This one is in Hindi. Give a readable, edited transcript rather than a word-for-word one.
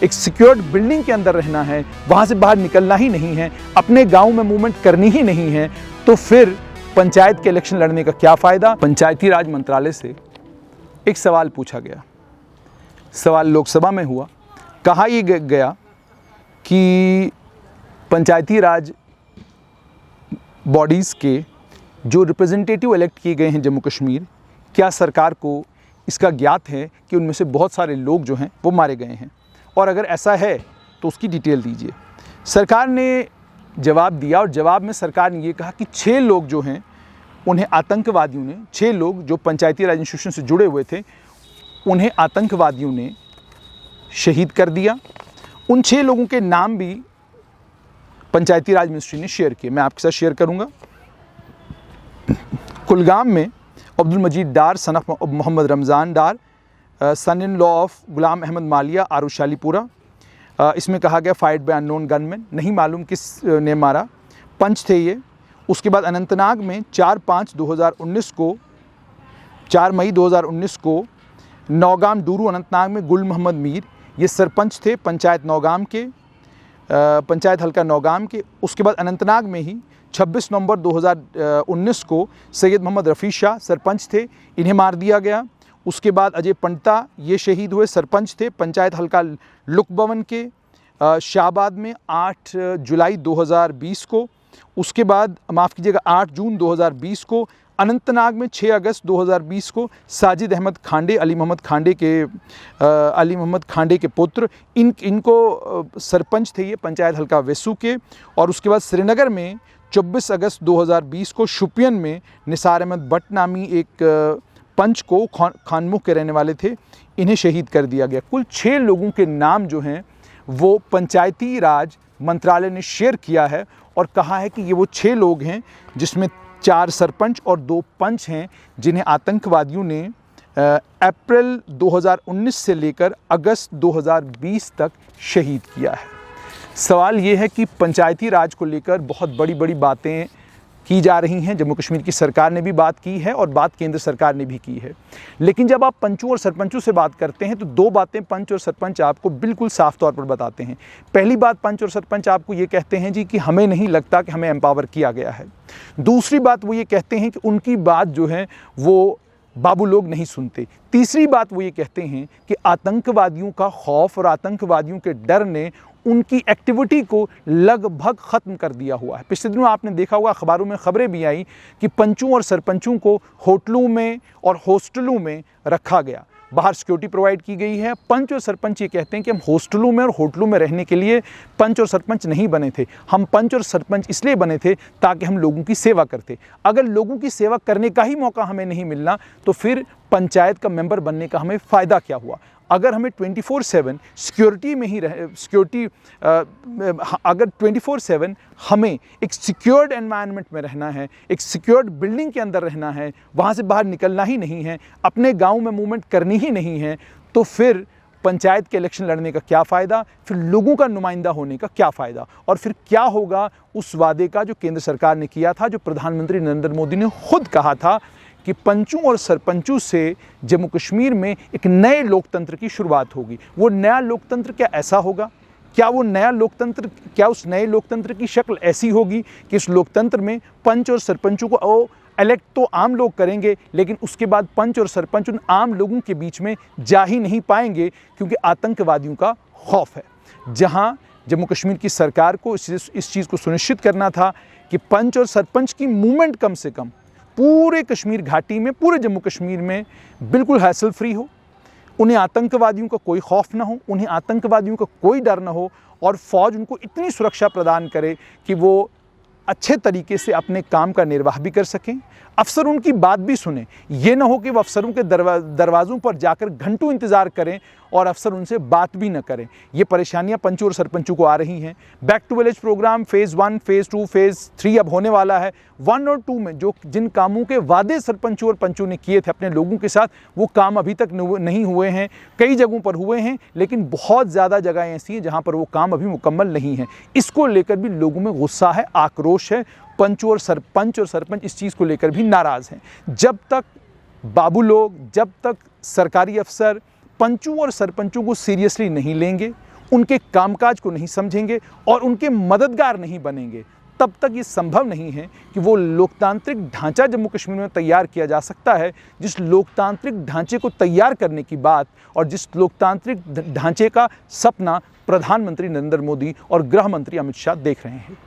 एक सिक्योर्ड बिल्डिंग के अंदर रहना है, वहाँ से बाहर निकलना ही नहीं है, अपने गांव में मूवमेंट करनी ही नहीं है, तो फिर पंचायत के इलेक्शन लड़ने का क्या फ़ायदा। पंचायती राज मंत्रालय से एक सवाल पूछा गया, सवाल लोकसभा में हुआ, कहा ये गया कि पंचायती राज बॉडीज़ के जो रिप्रेजेंटेटिव इलेक्ट किए गए हैं जम्मू कश्मीर, क्या सरकार को इसका ज्ञात है कि उनमें से बहुत सारे लोग जो हैं वो मारे गए हैं, और अगर ऐसा है तो उसकी डिटेल दीजिए। सरकार ने जवाब दिया और जवाब में सरकार ने ये कहा कि 6 लोग जो हैं उन्हें आतंकवादियों ने, 6 लोग जो पंचायती राज इंस्टीट्यूशन से जुड़े हुए थे, उन्हें आतंकवादियों ने शहीद कर दिया। उन 6 लोगों के नाम भी पंचायती राज मिनिस्ट्री ने शेयर किए, मैं आपके साथ शेयर करूंगा। कुलगाम में Abdul Majeed Dar son of Mohammad Ramzan Dar, son in law of Ghulam Ahmad Malia आरुशालीपुरा। इसमें कहा गया फाइट बाय अननोन गनमैन, नहीं मालूम किस ने मारा, पंच थे ये। उसके बाद अनंतनाग में 4 मई 2019 को नौगाम डूरू अनंतनाग में गुल मोहम्मद मीर, ये सरपंच थे पंचायत नौगाम के, पंचायत हल्का नौगाम के। उसके बाद अनंतनाग में ही 26 नवंबर 2019 को सैयद मोहम्मद रफ़ी शाह सरपंच थे, इन्हें मार दिया गया। उसके बाद अजय पंडिता ये शहीद हुए, सरपंच थे पंचायत हल्का लुकबवन के, शाहबाद में 8 जुलाई 2020 को। उसके बाद माफ़ कीजिएगा 8 जून 2020 को अनंतनाग में 6 अगस्त 2020 को साजिद अहमद खांडे, अली मोहम्मद खांडे के पुत्र, इनको सरपंच थे ये पंचायत हल्का वेसू के। और उसके बाद श्रीनगर में 24 अगस्त 2020 को शुपियन में निसार अहमद भट्ट नामी एक पंच को खानमुख के रहने वाले थे, इन्हें शहीद कर दिया गया। कुल 6 लोगों के नाम जो हैं वो पंचायती राज मंत्रालय ने शेयर किया है और कहा है कि ये वो 6 लोग हैं जिसमें 4 सरपंच और 2 पंच हैं जिन्हें आतंकवादियों ने अप्रैल 2019 से लेकर अगस्त 2020 तक शहीद किया है। सवाल ये है कि पंचायती राज को लेकर बहुत बड़ी बड़ी बातें की जा रही हैं, जम्मू कश्मीर की सरकार ने भी बात की है और बात केंद्र सरकार ने भी की है, लेकिन जब आप पंचों और सरपंचों से बात करते हैं तो 2 बातें पंच और सरपंच आपको बिल्कुल साफ तौर पर बताते हैं। पहली बात, पंच और सरपंच आपको ये कहते हैं जी कि हमें नहीं लगता कि हमें एम्पावर किया गया है। दूसरी बात वो ये कहते हैं कि उनकी बात जो है वो बाबू लोग नहीं सुनते। तीसरी बात वो ये कहते हैं कि आतंकवादियों का खौफ और आतंकवादियों के डर ने उनकी एक्टिविटी को लगभग ख़त्म कर दिया हुआ है। पिछले दिनों आपने देखा होगा, अखबारों में खबरें भी आई कि पंचों और सरपंचों को होटलों में और हॉस्टलों में रखा गया, बाहर सिक्योरिटी प्रोवाइड की गई है। पंच और सरपंच ये कहते हैं कि हम हॉस्टलों में और होटलों में रहने के लिए पंच और सरपंच नहीं बने थे, हम पंच और सरपंच इसलिए बने थे ताकि हम लोगों की सेवा करते। अगर लोगों की सेवा करने का ही मौका हमें नहीं मिलना तो फिर पंचायत का मेंबर बनने का हमें फ़ायदा क्या हुआ। अगर हमें 24/7 सिक्योरिटी में ही अगर 24/7 हमें एक सिक्योर्ड एनवायरनमेंट में रहना है, एक सिक्योर्ड बिल्डिंग के अंदर रहना है, वहाँ से बाहर निकलना ही नहीं है, अपने गांव में मूवमेंट करनी ही नहीं है, तो फिर पंचायत के इलेक्शन लड़ने का क्या फ़ायदा, फिर लोगों का नुमाइंदा होने का क्या फ़ायदा, और फिर क्या होगा उस वादे का जो केंद्र सरकार ने किया था, जो प्रधानमंत्री नरेंद्र मोदी ने खुद कहा था कि पंचों और सरपंचों से जम्मू कश्मीर में एक नए लोकतंत्र की शुरुआत होगी। वो नया लोकतंत्र क्या ऐसा होगा, क्या वो नया लोकतंत्र, क्या उस नए लोकतंत्र की शक्ल ऐसी होगी कि इस लोकतंत्र में पंच और सरपंचों को इलेक्ट तो आम लोग करेंगे, लेकिन उसके बाद पंच और सरपंच उन आम लोगों के बीच में जा ही नहीं पाएंगे क्योंकि आतंकवादियों का खौफ है। जहां जम्मू कश्मीर की सरकार को इस चीज़ को सुनिश्चित करना था कि पंच और सरपंच की मूवमेंट कम से कम पूरे कश्मीर घाटी में, पूरे जम्मू कश्मीर में बिल्कुल हैसल फ्री हो, उन्हें आतंकवादियों का कोई खौफ ना हो, उन्हें आतंकवादियों का कोई डर ना हो, और फ़ौज उनको इतनी सुरक्षा प्रदान करे कि वो अच्छे तरीके से अपने काम का निर्वाह भी कर सकें, अफसर उनकी बात भी सुने। ये ना हो कि वो अफसरों के दरवाज़ों पर जाकर घंटों इंतज़ार करें और अफसर उनसे बात भी न करें। ये परेशानियां पंचों और सरपंचों को आ रही हैं। Back to village programme phase 1, phase 2, phase 3 अब होने वाला है। 1 और 2 में जिन कामों के वादे सरपंचों और पंचों ने किए थे अपने लोगों के साथ, वो काम अभी तक नहीं हुए हैं। कई जगहों पर हुए हैं, लेकिन बहुत ज़्यादा जगहें ऐसी हैं जहाँ पर वो काम अभी मुकम्मल नहीं है। इसको लेकर भी लोगों में गुस्सा है, आक्रोश है। पंच और सरपंच इस चीज़ को लेकर भी नाराज़ हैं। जब तक बाबू लोग, जब तक सरकारी अफसर पंचों और सरपंचों को सीरियसली नहीं लेंगे, उनके कामकाज को नहीं समझेंगे और उनके मददगार नहीं बनेंगे, तब तक ये संभव नहीं है कि वो लोकतांत्रिक ढांचा जम्मू कश्मीर में तैयार किया जा सकता है जिस लोकतांत्रिक ढांचे को तैयार करने की बात और जिस लोकतांत्रिक ढांचे का सपना प्रधानमंत्री नरेंद्र मोदी और गृह मंत्री अमित शाह देख रहे हैं।